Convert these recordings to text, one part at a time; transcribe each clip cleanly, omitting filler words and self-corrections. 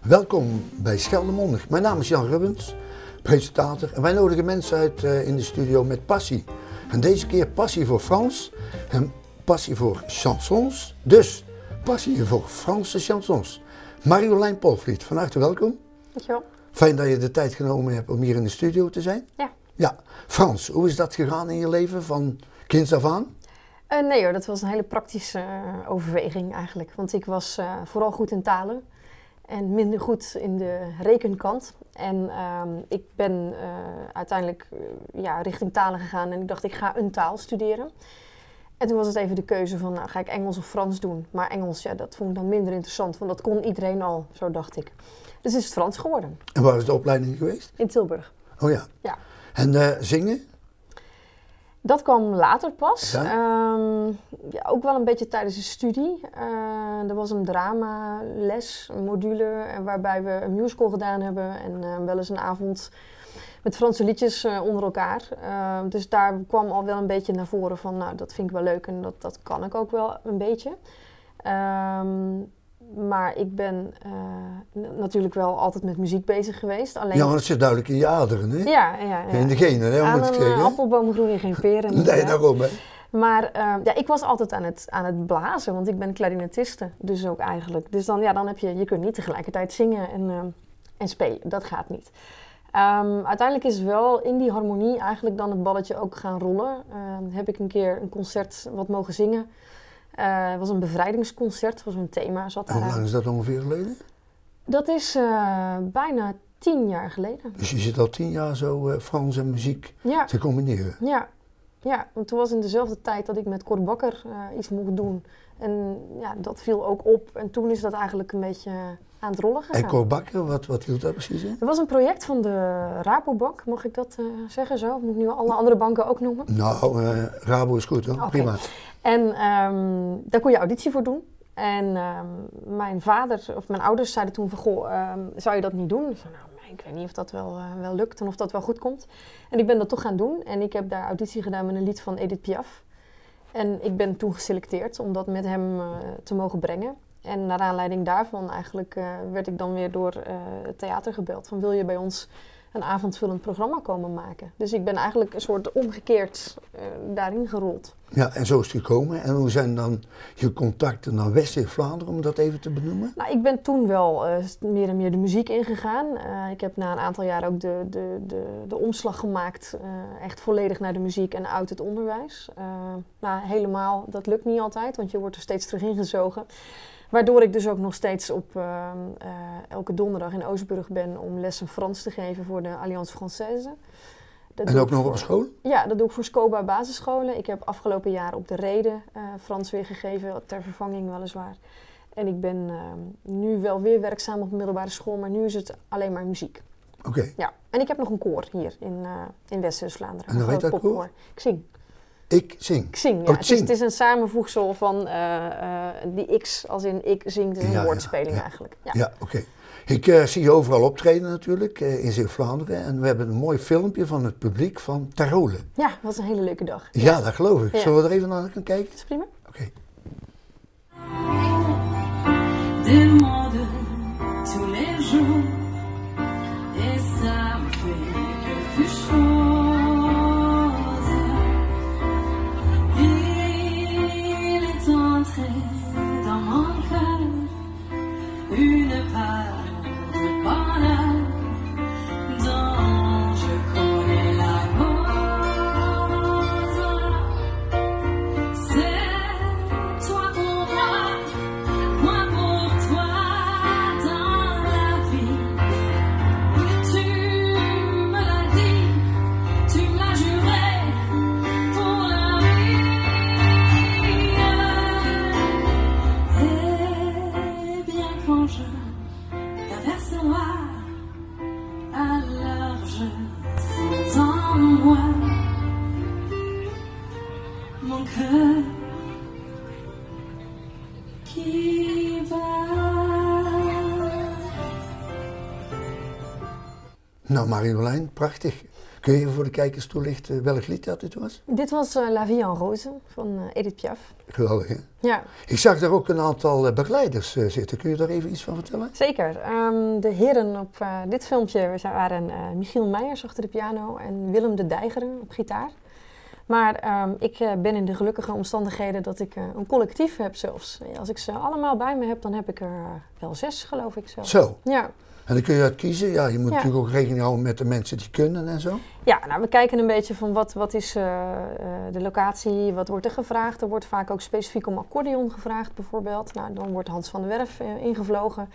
Welkom bij Scheldemondig. Mijn naam is Jan Rubbens, presentator. En wij nodigen mensen uit in de studio met passie. En deze keer passie voor Frans en passie voor chansons. Dus passie voor Franse chansons. Marjolein Polvliet, van harte welkom. Dankjewel. Fijn dat je de tijd genomen hebt om hier in de studio te zijn. Ja. Ja. Frans, hoe is dat gegaan in je leven van kinds af aan? Nee hoor, dat was een hele praktische overweging eigenlijk. Want ik was vooral goed in talen en minder goed in de rekenkant. En ik ben uiteindelijk richting talen gegaan en ik dacht ik ga een taal studeren. En toen was het even de keuze van nou, ga ik Engels of Frans doen. Maar Engels, ja, dat vond ik dan minder interessant, want dat kon iedereen al, zo dacht ik. Dus is het Frans geworden. En waar is de opleiding geweest? In Tilburg. Oh ja. Ja. En zingen? Dat kwam later pas. Ja? Ook wel een beetje tijdens de studie. Er was een dramales, een module, waarbij we een musical gedaan hebben. En wel eens een avond met Franse liedjes onder elkaar. Dus daar kwam al wel een beetje naar voren van, nou, dat vind ik wel leuk en dat kan ik ook wel een beetje. Maar ik ben natuurlijk wel altijd met muziek bezig geweest. Alleen... Ja, maar dat zit duidelijk in je aderen, hè? Ja. In de genen, hè? Aan Moet ik een zeggen. appelboom groeien geen peren. Nee, daarom, hè? Maar ik was altijd aan het blazen, want ik ben clarinetiste, dus ook eigenlijk. Dus dan heb je kunt niet tegelijkertijd zingen en spelen, dat gaat niet. Uiteindelijk is wel in die harmonie eigenlijk dan het balletje ook gaan rollen. Heb ik een keer een concert wat mogen zingen. Het was een bevrijdingsconcert, was een thema. Zat Hoe lang is dat ongeveer geleden? Dat is bijna 10 jaar geleden. Dus je zit al 10 jaar zo Frans en muziek te combineren? Ja, want toen was in dezelfde tijd dat ik met Cor Bakker iets mocht doen. En ja, dat viel ook op. En toen is dat eigenlijk een beetje aan het rollen gegaan. En Cor Bakker, wat hield dat precies in? Het was een project van de Rabobank, mag ik dat zeggen zo? Moet ik nu alle andere banken ook noemen? Nou, Rabo is goed hoor, Okay. prima. En daar kon je auditie voor doen. En mijn ouders zeiden toen van, goh, zou je dat niet doen? Ik zei, nou, ik weet niet of dat wel lukt en of dat wel goed komt. En ik ben dat toch gaan doen. En ik heb daar auditie gedaan met een lied van Edith Piaf. En ik ben toen geselecteerd om dat met hem te mogen brengen. En naar aanleiding daarvan eigenlijk werd ik dan weer door het theater gebeld. Van, wil je bij ons een avondvullend programma komen maken? Dus ik ben eigenlijk een soort omgekeerd daarin gerold. Ja, en zo is het gekomen. En hoe zijn dan je contacten naar West-Vlaanderen, om dat even te benoemen? Nou, ik ben toen wel meer en meer de muziek ingegaan. Ik heb na een aantal jaar ook de omslag gemaakt, echt volledig naar de muziek en uit het onderwijs. Helemaal, dat lukt niet altijd, want je wordt er steeds terug ingezogen. Waardoor ik dus ook nog steeds op elke donderdag in Oostburg ben om lessen Frans te geven voor de Alliance Française. En ook nog op school? Ja, dat doe ik voor SCOBA basisscholen. Ik heb afgelopen jaar op de Reden Frans weer gegeven, ter vervanging weliswaar. En ik ben nu wel weer werkzaam op een middelbare school, maar nu is het alleen maar muziek. Oké. Ja, en ik heb nog een koor hier in West-Vlaanderen. En hoe heet dat koor? Ik zing. Ik zing? Ik zing, ja. Oh, Het is een samenvoegsel van die X als in ik zing, het is een woordspeling eigenlijk. Ja, oké. Ik zie je overal optreden natuurlijk, in Zeeuw-Vlaanderen. En we hebben een mooi filmpje van het publiek van Tarole. Ja, dat was een hele leuke dag. Ja, dat geloof ik. Ja. Zullen we er even naar gaan kijken? Dat is prima. Oké. Demande tous les jours et ça me fait quelque chose. Il est entré dans mon cœur une part de bonheur dont je connais la cause. C'est toi pour moi pour toi dans la vie. Tu me l'as dit, tu me l'as juré pour la vie. Et bien quand je t'aperçois, alors je sens en moi mon cœur qui bat. Nou Marjolein, prachtig. Kun je voor de kijkers toelichten welk lied dat dit was? Dit was La Vie en Rose van Edith Piaf. Geweldig, hè? Ja, Ik zag daar ook een aantal begeleiders zitten. Kun je daar even iets van vertellen? zeker. De heren op dit filmpje waren Michiel Meijers achter de piano en Willem de Dijgeren op gitaar. Maar ik ben in de gelukkige omstandigheden dat ik een collectief heb zelfs. Als ik ze allemaal bij me heb, dan heb ik er wel 6, geloof ik zelf. Zo. Ja. En dan kun je uit kiezen. Ja, je moet Ja. natuurlijk ook rekening houden met de mensen die kunnen en zo. Ja, nou, we kijken een beetje van wat is de locatie, wat wordt er gevraagd. Er wordt vaak ook specifiek om accordeon gevraagd bijvoorbeeld. Nou, dan wordt Hans van der Werf ingevlogen.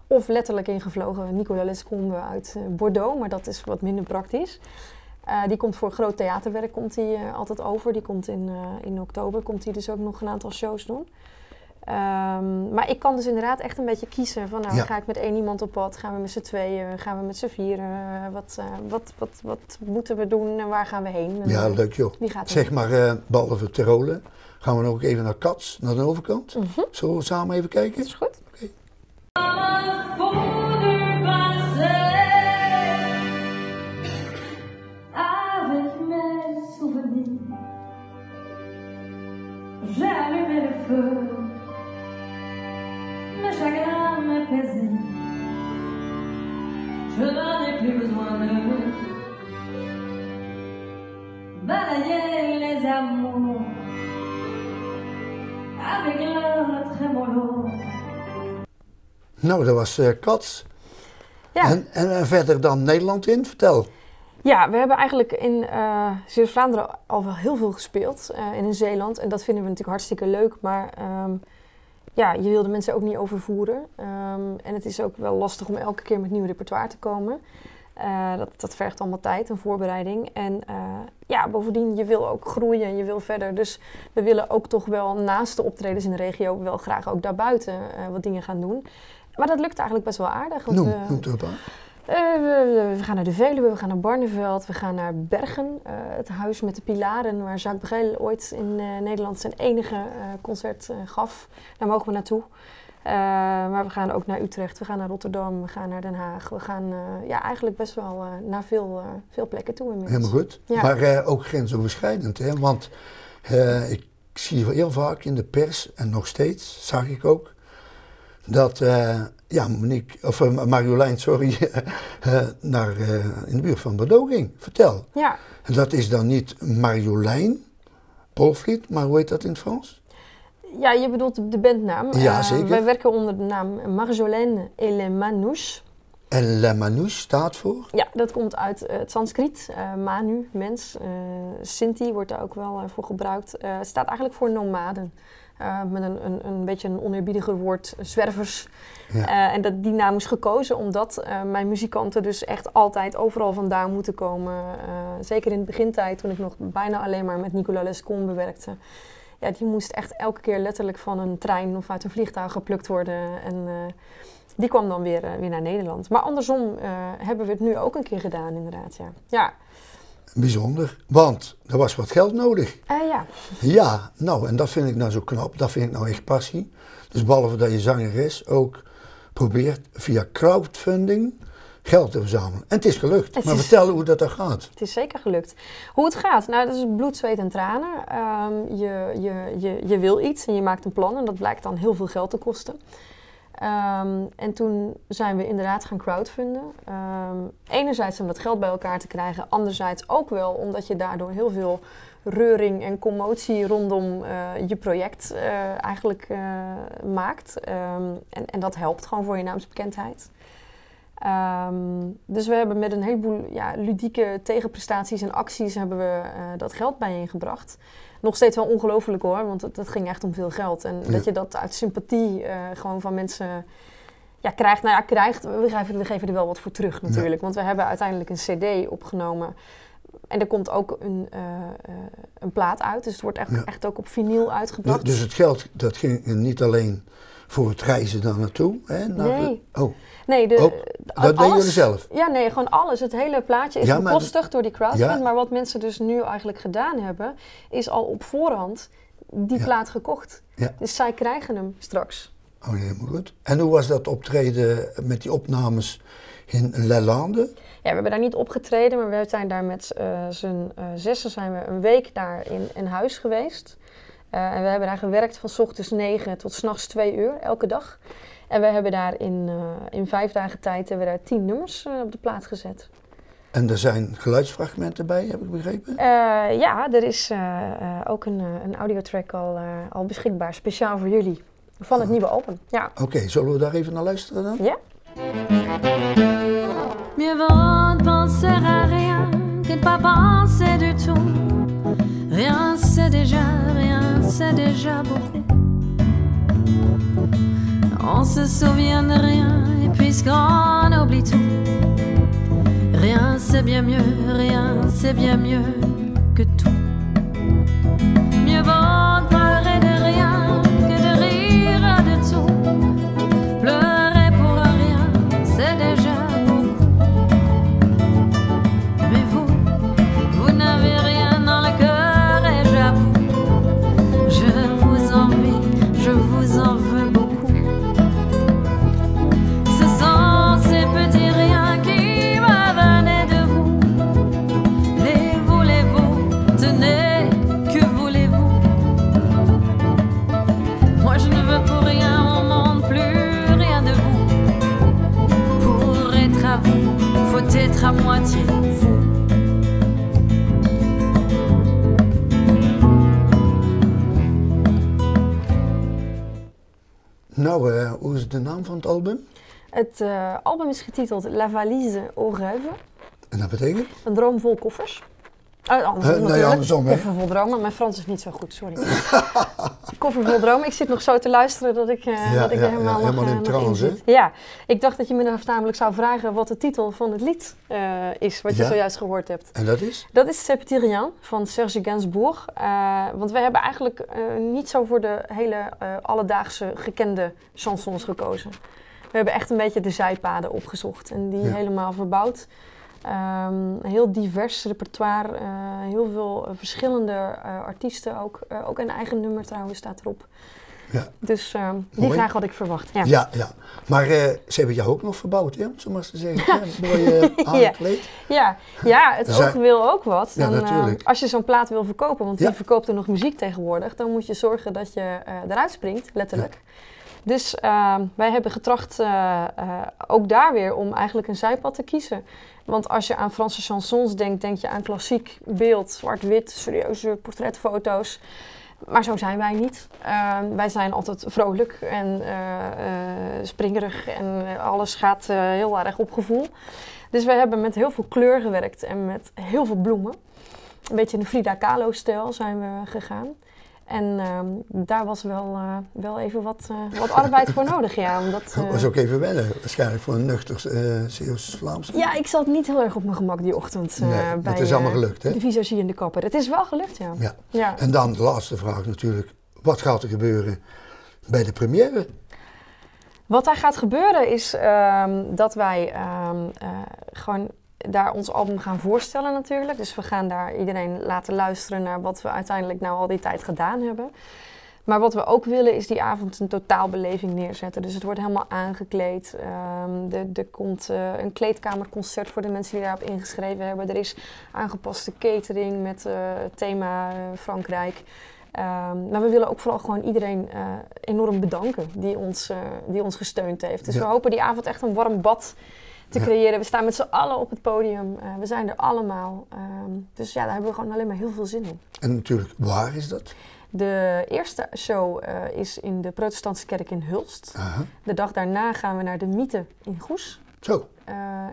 Of letterlijk ingevlogen Nicolas Lescombe uit Bordeaux, maar dat is wat minder praktisch. Die komt voor groot theaterwerk komt die, altijd over. Die komt in oktober, komt hij dus ook nog een aantal shows doen. Maar ik kan dus inderdaad echt een beetje kiezen van nou, Ja. ga ik met 1 iemand op pad, gaan we met z'n tweeën, gaan we met z'n vieren, wat moeten we doen en waar gaan we heen? En, Ja, leuk joh. wie gaat er Zeg maar, behalve Tirolen, gaan we nog even naar Cats, naar de overkant. Zullen we samen even kijken? Dat is goed. Avec mes souvenirs, j'ai allumé le feu, mes chagrins m'apaisaient, je n'en ai plus besoin de balayer les amours avec leur trémolo. Nou, dat was Cats. Ja. En verder dan Nederland in, vertel. Ja, we hebben eigenlijk in Zeeuws-Vlaanderen al wel heel veel gespeeld en in Zeeland. En dat vinden we natuurlijk hartstikke leuk, maar ja, je wil de mensen ook niet overvoeren. En het is ook wel lastig om elke keer met nieuw repertoire te komen. Dat vergt allemaal tijd en voorbereiding. En ja, bovendien, je wil ook groeien en je wil verder. Dus we willen ook toch wel naast de optredens in de regio wel graag ook daarbuiten wat dingen gaan doen. Maar dat lukt eigenlijk best wel aardig. Want Noem het op aan. we gaan naar de Veluwe, we gaan naar Barneveld, we gaan naar Bergen. Het huis met de pilaren waar Jacques Brel ooit in Nederland zijn enige concert gaf. Daar mogen we naartoe. Maar we gaan ook naar Utrecht, we gaan naar Rotterdam, we gaan naar Den Haag. We gaan ja, eigenlijk best wel naar veel plekken toe inmiddels. Helemaal goed. Ja. Maar ook grensoverschrijdend, hè? Want ik zie heel vaak in de pers, en nog steeds, zag ik ook, dat ja, Marjolein, sorry, in de buurt van Bordeaux ging. Vertel. Ja. En dat is dan niet Marjolein Polvliet, maar hoe heet dat in het Frans? Ja, je bedoelt de bandnaam. Ja, zeker. Wij werken onder de naam Marjolaine et les Manouches. En La Manouche staat voor? Ja, dat komt uit het Sanskriet. Manu, mens. Sinti wordt daar ook wel voor gebruikt. Het staat eigenlijk voor nomaden. Met een beetje een oneerbiediger woord, zwervers. Ja. En die naam is gekozen omdat mijn muzikanten dus echt altijd overal vandaan moeten komen. Zeker in de begintijd, toen ik nog bijna alleen maar met Nicolas Lescombe werkte. Ja, die moest echt elke keer letterlijk van een trein of uit een vliegtuig geplukt worden. En die kwam dan weer naar Nederland. Maar andersom hebben we het nu ook een keer gedaan, inderdaad. Ja. Ja. Bijzonder, want er was wat geld nodig. Ja. Ja, nou, en dat vind ik nou zo knap. Dat vind ik nou echt passie. Dus behalve dat je zangeres ook probeert via crowdfunding geld te verzamelen. En het is gelukt. Maar vertel hoe dat gaat. Het is zeker gelukt. Hoe het gaat? Nou, dat is bloed, zweet en tranen. Je wil iets en je maakt een plan en dat blijkt dan heel veel geld te kosten. En toen zijn we inderdaad gaan crowdfunden. Enerzijds om dat geld bij elkaar te krijgen. Anderzijds ook wel omdat je daardoor heel veel reuring en commotie rondom je project eigenlijk maakt. En dat helpt gewoon voor je naamsbekendheid. Dus we hebben met een heleboel ludieke tegenprestaties en acties hebben we dat geld bijeengebracht. Nog steeds wel ongelooflijk hoor, want dat ging echt om veel geld. En dat je dat uit sympathie gewoon van mensen krijgt. Nou ja, krijgt, we geven er wel wat voor terug natuurlijk. Ja. Want we hebben uiteindelijk een cd opgenomen. En er komt ook een plaat uit, dus het wordt echt ook op vinyl uitgebracht. Dus het geld, dat ging niet alleen voor het reizen daar naartoe? Hè? Nee. Nee, dat deden jullie zelf? Ja, nee, gewoon alles. Het hele plaatje is bekostigd door die crowdfund. Ja. Maar wat mensen dus nu eigenlijk gedaan hebben, is al op voorhand die plaat gekocht. Ja. Dus zij krijgen hem straks. Oh, helemaal goed. En hoe was dat optreden met die opnames in Les Landes? Ja, we hebben daar niet opgetreden, maar we zijn daar met z'n zessen zijn we een week daar in huis geweest. En we hebben daar gewerkt van 's ochtends 9 tot 's nachts 2 uur, elke dag. En we hebben daar in 5 dagen tijd hebben we daar 10 nummers op de plaat gezet. En er zijn geluidsfragmenten bij, heb ik begrepen? Ja, er is ook een audiotrack al beschikbaar, speciaal voor jullie, van het nieuwe album. Ja. Oké, zullen we daar even naar luisteren dan? Ja? Mieux vaut penser à rien que de pas penser du tout. Rien c'est déjà beaucoup. On se souvient de rien et puisqu'on oublie tout. Rien c'est bien mieux que tout. Mieux vaut pleurer de rien que de rire de tout. Pleurer pour rien, c'est déjà beaucoup. Mais vous n'avez rien dans le cœur et j'avoue, je vous envie, je vous en veux beaucoup. Ce sont ces petits riens qui me venaient de vous. Les voulez-vous, tenez, que voulez-vous? Moi je ne veux pour rien au monde, plus rien de vous. Pour être à vous, faut être à moitié vous. Nou, hoe is de naam van het album? Het album is getiteld La Valise aux Rêves, En dat betekent? een droom vol koffers. Andersom Nee, natuurlijk. andersom, hè? Koffer vol dromen. Mijn Frans is niet zo goed, sorry. Koffer vol dromen. Ik zit nog zo te luisteren dat ik, dat ik er helemaal helemaal in nog trance, zit. Ja, ik dacht dat je me namelijk zou vragen wat de titel van het lied is, wat je Ja. zojuist gehoord hebt. En dat is? Dat is C'est Petit Rien van Serge Gainsbourg. Want we hebben eigenlijk niet zo voor de hele alledaagse gekende chansons gekozen. We hebben echt een beetje de zijpaden opgezocht en die helemaal verbouwd. Heel divers repertoire, heel veel verschillende artiesten ook. Ook een eigen nummer trouwens staat erop. Ja. Dus die Mooi. vraag had ik verwacht. Ja. Ja, ja. Maar ze hebben jou ook nog verbouwd, hè? Om zo maar eens te zeggen. Ja, mooi aangekleed. Ja, het Er zijn- oog wil ook wat. Ja, Dan, natuurlijk. als je zo'n plaat wil verkopen, want Ja. wie verkoopt er nog muziek tegenwoordig, dan moet je zorgen dat je eruit springt, letterlijk. Dus wij hebben getracht ook daar weer om eigenlijk een zijpad te kiezen. Want als je aan Franse chansons denkt, denk je aan klassiek beeld, zwart-wit, serieuze portretfoto's. Maar zo zijn wij niet. Wij zijn altijd vrolijk en springerig en alles gaat heel erg op gevoel. Dus wij hebben met heel veel kleur gewerkt en met heel veel bloemen. Een beetje in de Frida Kahlo-stijl zijn we gegaan. En daar was wel even wat arbeid voor nodig, ja. Omdat, Dat was ook even wennen, waarschijnlijk voor een nuchter Zeeuws-Vlaams. ja, ik zat niet heel erg op mijn gemak die ochtend Nee, bij het is allemaal gelukt, hè? de visagie en de kapper. Het is wel gelukt, ja. Ja. Ja. En dan de laatste vraag natuurlijk. Wat gaat er gebeuren bij de première? Wat daar gaat gebeuren is dat wij gewoon daar ons album gaan voorstellen natuurlijk. Dus we gaan daar iedereen laten luisteren naar wat we uiteindelijk nou al die tijd gedaan hebben. Maar wat we ook willen is die avond een totaalbeleving neerzetten. Dus het wordt helemaal aangekleed. Er komt een kleedkamerconcert voor de mensen die daarop ingeschreven hebben. Er is aangepaste catering met thema Frankrijk. Maar we willen ook vooral gewoon iedereen enorm bedanken die ons gesteund heeft. Dus Ja. we hopen die avond echt een warm bad te creëren. We staan met z'n allen op het podium. We zijn er allemaal. Dus ja, daar hebben we gewoon alleen maar heel veel zin in. En natuurlijk, waar is dat? De eerste show is in de Protestantse kerk in Hulst. Aha. De dag daarna gaan we naar de Mythe in Goes. Zo,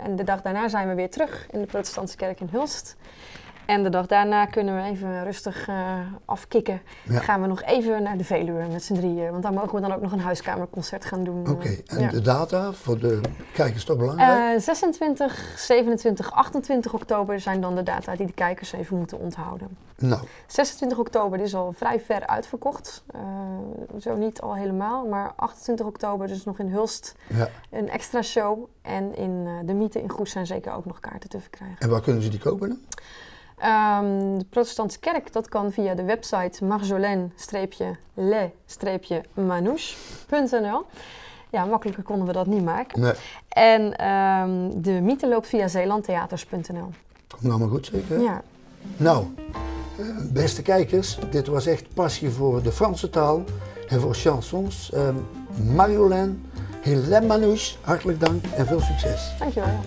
En de dag daarna zijn we weer terug in de Protestantse kerk in Hulst. En de dag daarna kunnen we even rustig afkicken. Ja. Gaan we nog even naar de Veluwe met z'n drieën. Want daar mogen we dan ook nog een huiskamerconcert gaan doen. oké. En ja. de data voor de kijkers toch belangrijk? 26, 27, 28 oktober zijn dan de data die de kijkers even moeten onthouden. Nou, 26 oktober dit is al vrij ver uitverkocht. Zo niet al helemaal, maar 28 oktober dus nog in Hulst ja. een extra show. En in de Mythe in Goes zijn zeker ook nog kaarten te verkrijgen. En waar kunnen ze die kopen dan? De protestantse kerk, dat kan via de website marjolaine-le-manouche.nl. Ja, makkelijker konden we dat niet maken. Nee. En de mythe loopt via zeelandtheaters.nl. Komt nou maar goed, zeker? Ja. Nou, beste kijkers, dit was echt passie voor de Franse taal en voor chansons. Marjolaine, Hélène Manouche, hartelijk dank en veel succes. Dankjewel.